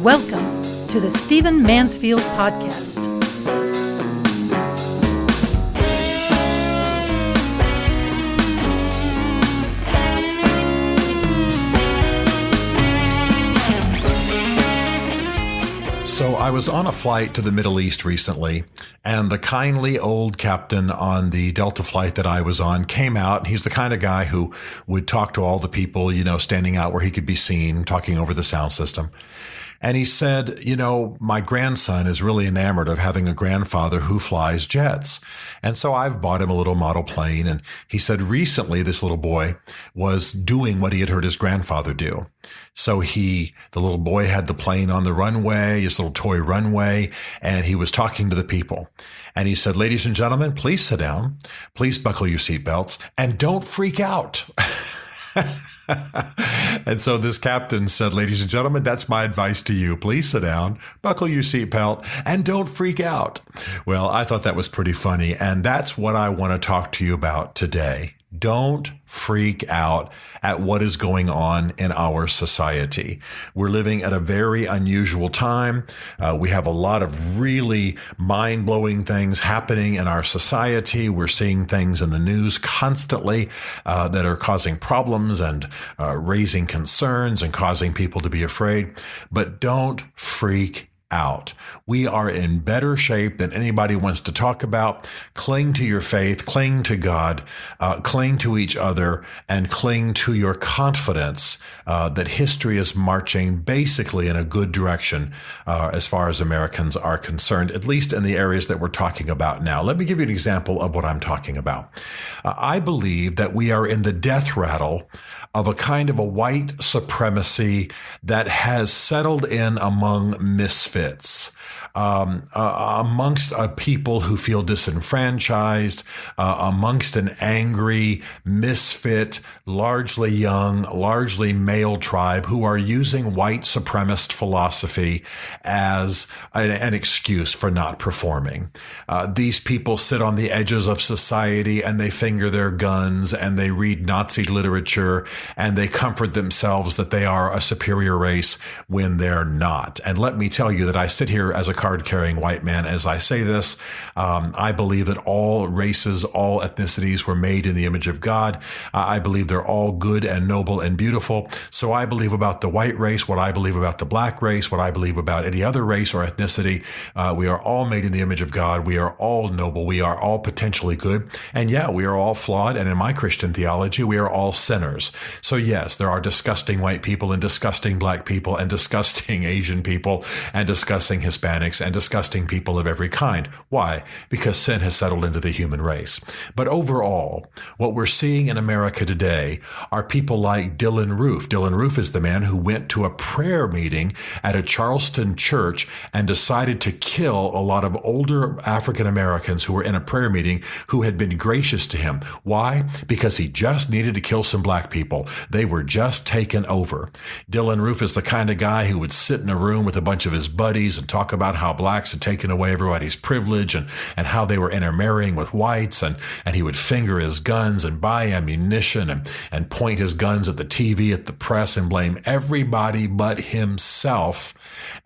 Welcome to the Stephen Mansfield Podcast. So I was on a flight to the Middle East recently, and the kindly old captain on the Delta flight that I was on came out. And he's the kind of guy who would talk to all the people, standing out where he could be seen, talking over the sound system. And he said, my grandson is really enamored of having a grandfather who flies jets. And so I've bought him a little model plane. And he said recently this little boy was doing what he had heard his grandfather do. So the little boy had the plane on the runway, his little toy runway, and he was talking to the people. And he said, ladies and gentlemen, please sit down, please buckle your seatbelts, and don't freak out. And so this captain said, ladies and gentlemen, that's my advice to you. Please sit down, buckle your seatbelt, and don't freak out. Well, I thought that was pretty funny. And that's what I want to talk to you about today. Don't freak out at what is going on in our society. We're living at a very unusual time. We have a lot of really mind-blowing things happening in our society. We're seeing things in the news constantly that are causing problems and raising concerns and causing people to be afraid. But don't freak out. We are in better shape than anybody wants to talk about. Cling to your faith, cling to God, cling to each other, and cling to your confidence that history is marching basically in a good direction as far as Americans are concerned, at least in the areas that we're talking about now. Let me give you an example of what I'm talking about. I believe that we are in the death rattle of a kind of a white supremacy that has settled in among misfits. Amongst people who feel disenfranchised, amongst an angry, misfit, largely young, largely male tribe who are using white supremacist philosophy as an excuse for not performing. These people sit on the edges of society and they finger their guns and they read Nazi literature and they comfort themselves that they are a superior race when they're not. And let me tell you that I sit here as a card-carrying white man as I say this. I believe that all races, all ethnicities were made in the image of God. I believe they're all good and noble and beautiful. So I believe about the white race, what I believe about the black race, what I believe about any other race or ethnicity. We are all made in the image of God. We are all noble. We are all potentially good. And yeah, we are all flawed. And in my Christian theology, we are all sinners. So yes, there are disgusting white people and disgusting black people and disgusting Asian people and disgusting Hispanics and disgusting people of every kind. Why? Because sin has settled into the human race. But overall, what we're seeing in America today are people like Dylan Roof. Dylan Roof is the man who went to a prayer meeting at a Charleston church and decided to kill a lot of older African Americans who were in a prayer meeting who had been gracious to him. Why? Because he just needed to kill some black people. They were just taken over. Dylan Roof is the kind of guy who would sit in a room with a bunch of his buddies and talk about how blacks had taken away everybody's privilege and how they were intermarrying with whites. And he would finger his guns and buy ammunition and point his guns at the TV, at the press, and blame everybody but himself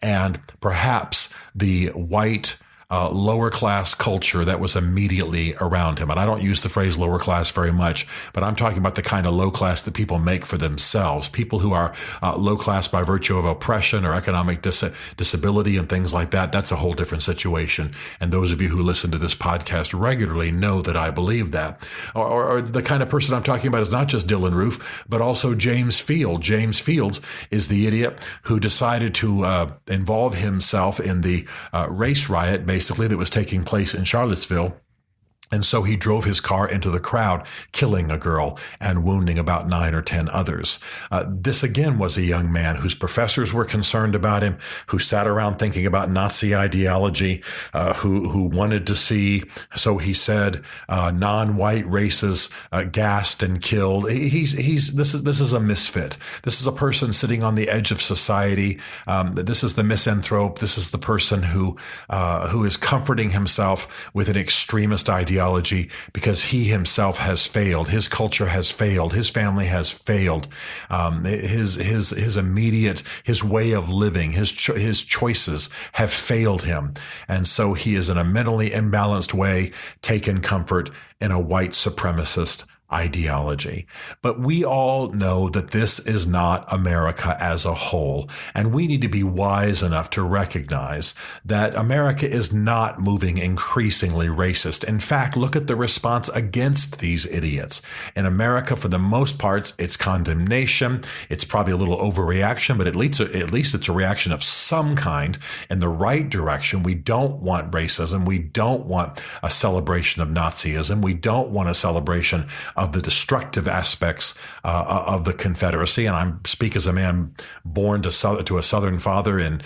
and perhaps the white lower class culture that was immediately around him. And I don't use the phrase lower class very much, but I'm talking about the kind of low class that people make for themselves. People who are low class by virtue of oppression or economic disability and things like that. That's a whole different situation. And those of you who listen to this podcast regularly know that I believe that. Or the kind of person I'm talking about is not just Dylan Roof, but also James Field. James Fields is the idiot who decided to involve himself in the race riot basically that was taking place in Charlottesville. And so he drove his car into the crowd, killing a girl and wounding about 9 or 10 others. This again was a young man whose professors were concerned about him, who sat around thinking about Nazi ideology, who wanted to see, so he said, non-white races gassed and killed. This is a misfit. This is a person sitting on the edge of society. This is the misanthrope. This is the person who is comforting himself with an extremist ideology ideology because he himself has failed. His culture has failed. His family has failed. His immediate, his way of living, his choices have failed him. And so he is in a mentally imbalanced way taken comfort in a white supremacist ideology. But we all know that this is not America as a whole, and we need to be wise enough to recognize that America is not moving increasingly racist. In fact, look at the response against these idiots. In America, for the most part, it's condemnation. It's probably a little overreaction, but at least it's a reaction of some kind in the right direction. We don't want racism. We don't want a celebration of Nazism. We don't want a celebration of the destructive aspects of the Confederacy. And I speak as a man born to a Southern father in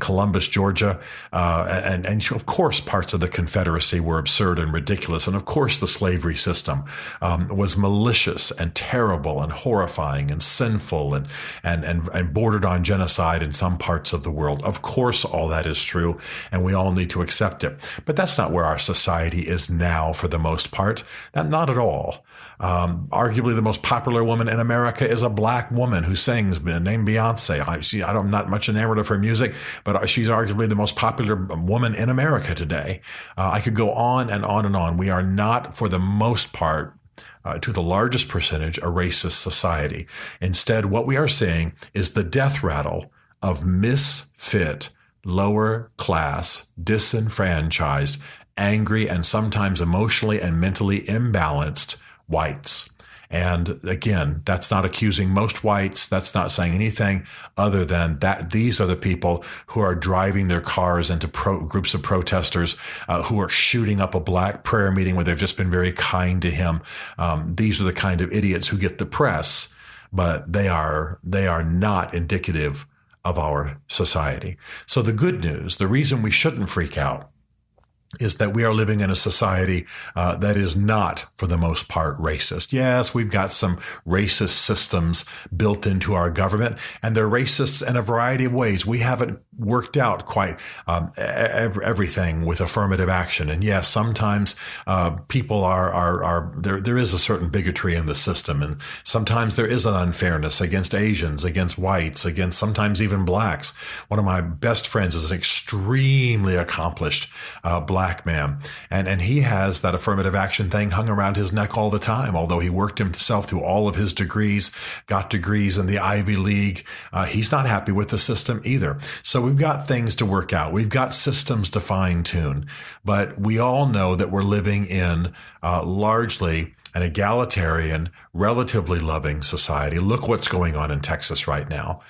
Columbus, Georgia. And of course, parts of the Confederacy were absurd and ridiculous. And of course, the slavery system was malicious and terrible and horrifying and sinful and bordered on genocide in some parts of the world. Of course, all that is true, and we all need to accept it. But that's not where our society is now for the most part. Not at all. Arguably the most popular woman in America is a black woman who sings, named Beyonce. I'm not much enamored of her music, but she's arguably the most popular woman in America today. I could go on and on and on. We are not, for the most part, to the largest percentage, a racist society. Instead, what we are seeing is the death rattle of misfit, lower class, disenfranchised, angry, and sometimes emotionally and mentally imbalanced whites. And again, that's not accusing most whites. That's not saying anything other than that these are the people who are driving their cars into groups of protesters who are shooting up a black prayer meeting where they've just been very kind to him. These are the kind of idiots who get the press, but they are not indicative of our society. So the good news, the reason we shouldn't freak out, is that we are living in a society that is not, for the most part, racist. Yes, we've got some racist systems built into our government, and they're racists in a variety of ways. We haven't worked out quite everything with affirmative action. And yes, sometimes people are there is a certain bigotry in the system, and sometimes there is an unfairness against Asians, against whites, against sometimes even blacks. One of my best friends is an extremely accomplished black man, and he has that affirmative action thing hung around his neck all the time. Although he worked himself through all of his degrees, got degrees in the Ivy League, he's not happy with the system either. So we've got things to work out. We've got systems to fine tune, but we all know that we're living in largely an egalitarian, relatively loving society. Look what's going on in Texas right now.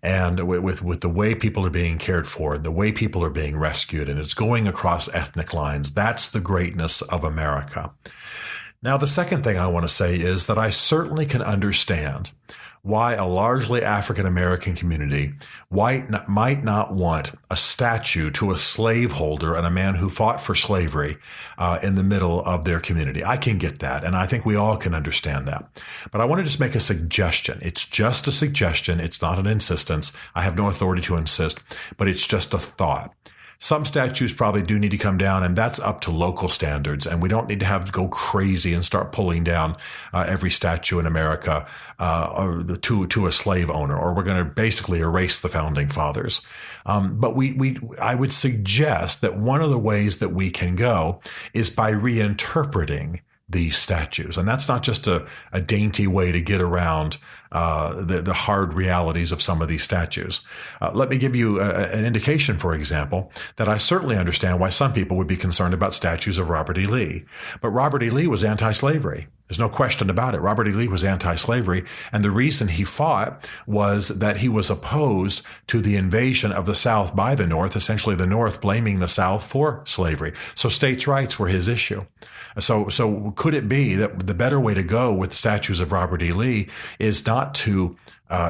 And with the way people are being cared for, the way people are being rescued, and it's going across ethnic lines. That's the greatness of America. Now, the second thing I want to say is that I certainly can understand why a largely African-American community might not want a statue to a slaveholder and a man who fought for slavery in the middle of their community. I can get that, and I think we all can understand that. But I want to just make a suggestion. It's just a suggestion. It's not an insistence. I have no authority to insist, but it's just a thought. Some statues probably do need to come down, and that's up to local standards. And we don't need to have to go crazy and start pulling down every statue in America to a slave owner, or we're going to basically erase the founding fathers. But I would suggest that one of the ways that we can go is by reinterpreting these statues. And that's not just a dainty way to get around the hard realities of some of these statues. Let me give you an indication, for example, that I certainly understand why some people would be concerned about statues of Robert E. Lee. But Robert E. Lee was anti-slavery. There's no question about it. Robert E. Lee was anti-slavery, and the reason he fought was that he was opposed to the invasion of the South by the North, essentially the North blaming the South for slavery. So states' rights were his issue. So could it be that the better way to go with the statues of Robert E. Lee is not to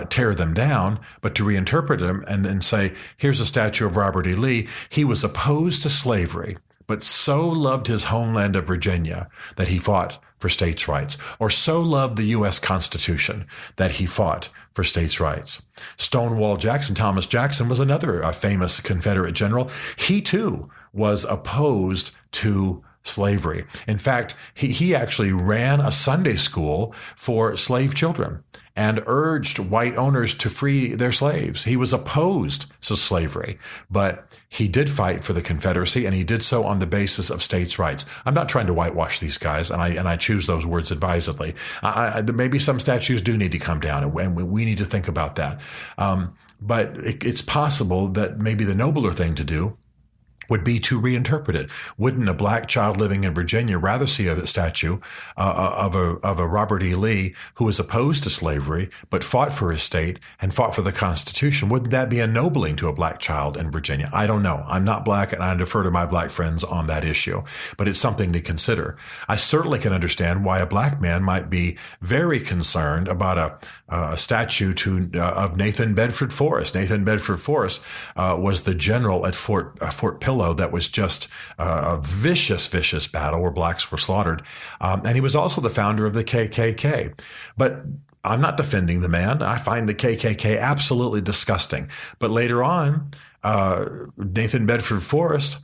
tear them down, but to reinterpret them and then say, here's a statue of Robert E. Lee. He was opposed to slavery, but so loved his homeland of Virginia that he fought for states' rights, or so loved the U.S. Constitution that he fought for states' rights. Stonewall Jackson, Thomas Jackson, was another famous Confederate general. He too was opposed to slavery. In fact, he actually ran a Sunday school for slave children and urged white owners to free their slaves. He was opposed to slavery, but he did fight for the Confederacy, and he did so on the basis of states' rights. I'm not trying to whitewash these guys, and I choose those words advisedly. Maybe some statues do need to come down, and we need to think about that. But it's possible that maybe the nobler thing to do would be to reinterpret it. Wouldn't a black child living in Virginia rather see a statue of a Robert E. Lee who was opposed to slavery but fought for his state and fought for the Constitution? Wouldn't that be ennobling to a black child in Virginia? I don't know. I'm not black, and I defer to my black friends on that issue, but it's something to consider. I certainly can understand why a black man might be very concerned about a statue of Nathan Bedford Forrest. Nathan Bedford Forrest was the general at Fort Pillow that was just a vicious battle where blacks were slaughtered. And he was also the founder of the KKK. But I'm not defending the man. I find the KKK absolutely disgusting. But later on, Nathan Bedford Forrest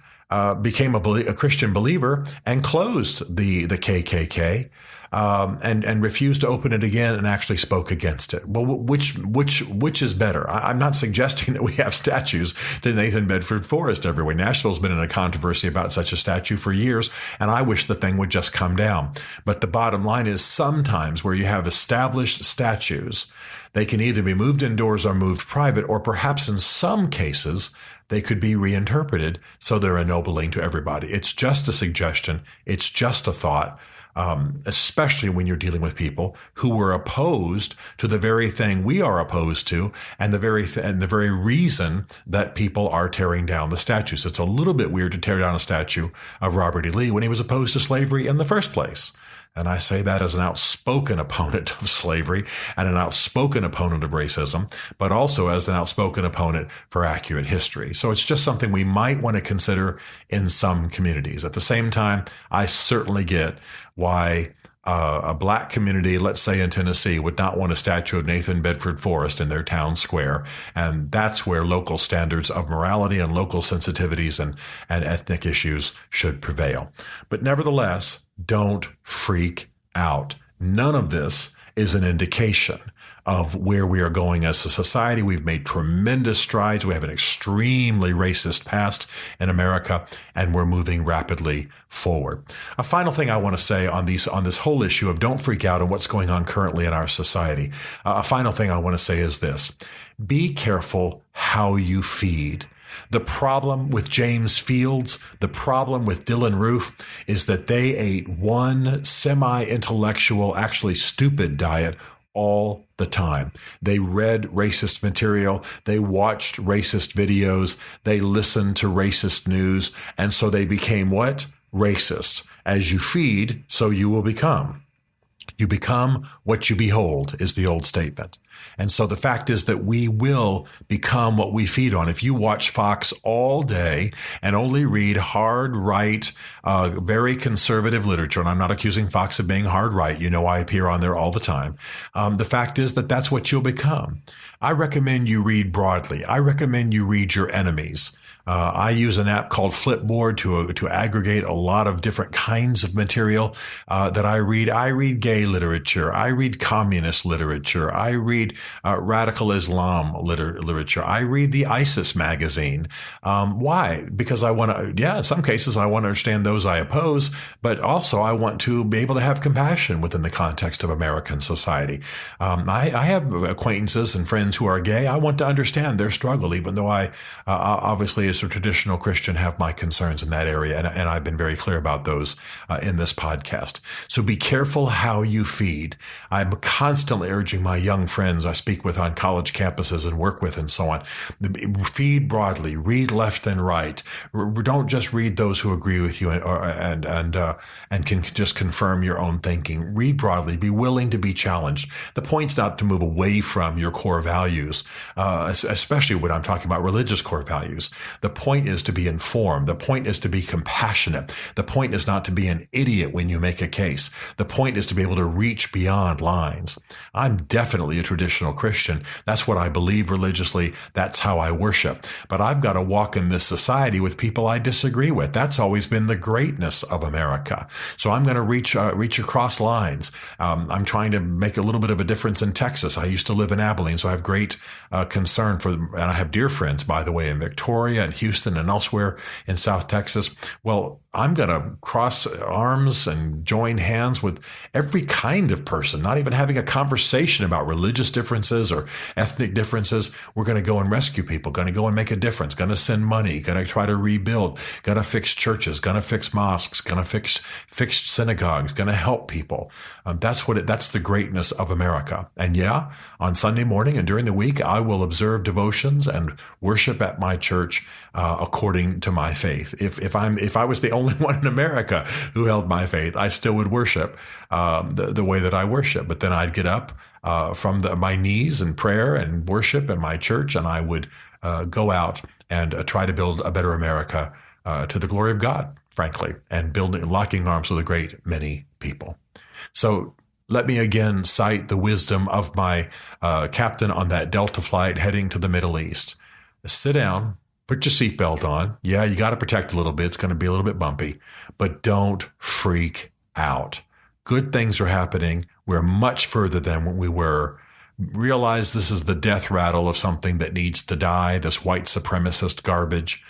became a Christian believer and closed the KKK. And refused to open it again and actually spoke against it. Well, which is better? I'm not suggesting that we have statues to Nathan Bedford Forrest everywhere. Nashville's been in a controversy about such a statue for years, and I wish the thing would just come down. But the bottom line is sometimes where you have established statues, they can either be moved indoors or moved private, or perhaps in some cases, they could be reinterpreted so they're ennobling to everybody. It's just a suggestion. It's just a thought. Especially when you're dealing with people who were opposed to the very thing we are opposed to, and the very reason that people are tearing down the statues. It's a little bit weird to tear down a statue of Robert E. Lee when he was opposed to slavery in the first place. And I say that as an outspoken opponent of slavery and an outspoken opponent of racism, but also as an outspoken opponent for accurate history. So it's just something we might want to consider in some communities. At the same time, I certainly get why a black community, let's say in Tennessee, would not want a statue of Nathan Bedford Forrest in their town square. And that's where local standards of morality and local sensitivities and ethnic issues should prevail. But nevertheless, don't freak out. None of this is an indication of where we are going as a society. We've made tremendous strides. We have an extremely racist past in America, and we're moving rapidly forward. A final thing I want to say on this whole issue of don't freak out and what's going on currently in our society. A final thing I want to say is this: be careful how you feed. The problem with James Fields, the problem with Dylan Roof, is that they ate one semi-intellectual, actually stupid diet all the time. They read racist material, they watched racist videos, they listened to racist news, and so they became what? Racist. As you feed, so you will become. You become what you behold, is the old statement. And so the fact is that we will become what we feed on. If you watch Fox all day and only read hard right, very conservative literature, and I'm not accusing Fox of being hard right. You know, I appear on there all the time. The fact is that that's what you'll become. I recommend you read broadly. I recommend you read your enemies. I use an app called Flipboard to aggregate a lot of different kinds of material that I read. I read gay literature. I read communist literature. I read radical Islam literature. I read the ISIS magazine. Why? Because I want to, in some cases, I want to understand those I oppose, but also I want to be able to have compassion within the context of American society. I have acquaintances and friends who are gay. I want to understand their struggle, even though I obviously, as a traditional Christian, have my concerns in that area, and I've been very clear about those in this podcast. So be careful how you feed. I'm constantly urging my young friends I speak with on college campuses and work with and so on, feed broadly, read left and right. Don't just read those who agree with you and can just confirm your own thinking. Read broadly. Be willing to be challenged. The point's not to move away from your core values, especially when I'm talking about religious core values. The point is to be informed. The point is to be compassionate. The point is not to be an idiot when you make a case. The point is to be able to reach beyond lines. I'm definitely a traditional traditional Christian. That's what I believe religiously. That's how I worship. But I've got to walk in this society with people I disagree with. That's always been the greatness of America. So I'm going to reach across lines. I'm trying to make a little bit of a difference in Texas. I used to live in Abilene, so I have great concern for, and I have dear friends, by the way, in Victoria and Houston and elsewhere in South Texas. Well, I'm going to cross arms and join hands with every kind of person, not even having a conversation about religious differences or ethnic differences. We're going to go and rescue people, going to go and make a difference, going to send money, going to try to rebuild, going to fix churches, going to fix mosques, going to fix synagogues, going to help people. That's the greatness of America. And yeah, on Sunday morning and during the week, I will observe devotions and worship at my church according to my faith. If I was the only one in America who held my faith, I still would worship the way that I worship. But then I'd get up from my knees in prayer and worship in my church, and I would go out and try to build a better America to the glory of God, frankly, and locking arms with a great many people. So let me again cite the wisdom of my captain on that Delta flight heading to the Middle East. Sit down. Put your seatbelt on. Yeah, you got to protect a little bit. It's going to be a little bit bumpy, but don't freak out. Good things are happening. We're much further than when we were. Realize this is the death rattle of something that needs to die, this white supremacist garbage.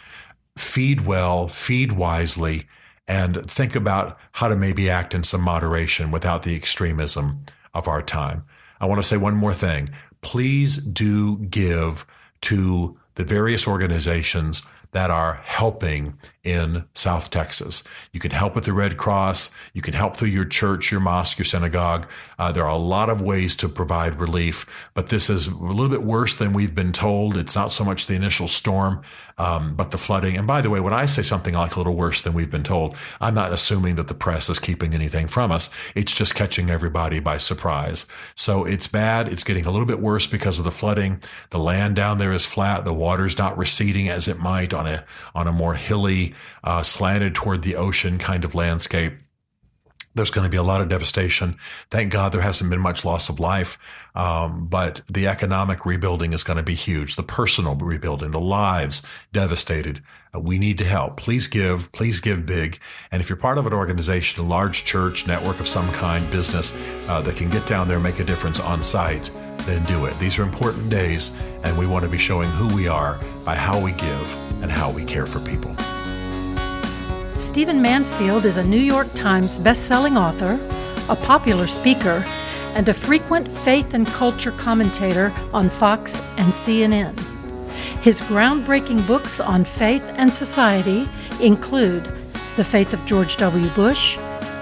Feed well, feed wisely, and think about how to maybe act in some moderation without the extremism of our time. I want to say one more thing. Please do give to the various organizations that are helping in South Texas. You can help with the Red Cross. You can help through your church, your mosque, your synagogue. There are a lot of ways to provide relief, but this is a little bit worse than we've been told. It's not so much the initial storm, but the flooding. And by the way, when I say something like a little worse than we've been told, I'm not assuming that the press is keeping anything from us. It's just catching everybody by surprise. So it's bad. It's getting a little bit worse because of the flooding. The land down there is flat. The water's not receding as it might on a more hilly, slanted toward the ocean kind of landscape. There's going to be a lot of devastation. Thank God there hasn't been much loss of life, but the economic rebuilding is going to be huge. The personal rebuilding, the lives devastated. We need to help. Please give big. And if you're part of an organization, a large church, network of some kind, business that can get down there and make a difference on site, then do it. These are important days, and we want to be showing who we are by how we give and how we care for people. Stephen Mansfield is a New York Times best-selling author, a popular speaker, and a frequent faith and culture commentator on Fox and CNN. His groundbreaking books on faith and society include The Faith of George W. Bush,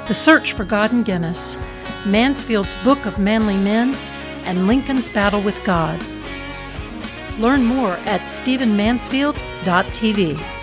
The Search for God in Guinness, Mansfield's Book of Manly Men, and Lincoln's Battle with God. Learn more at stephenmansfield.tv.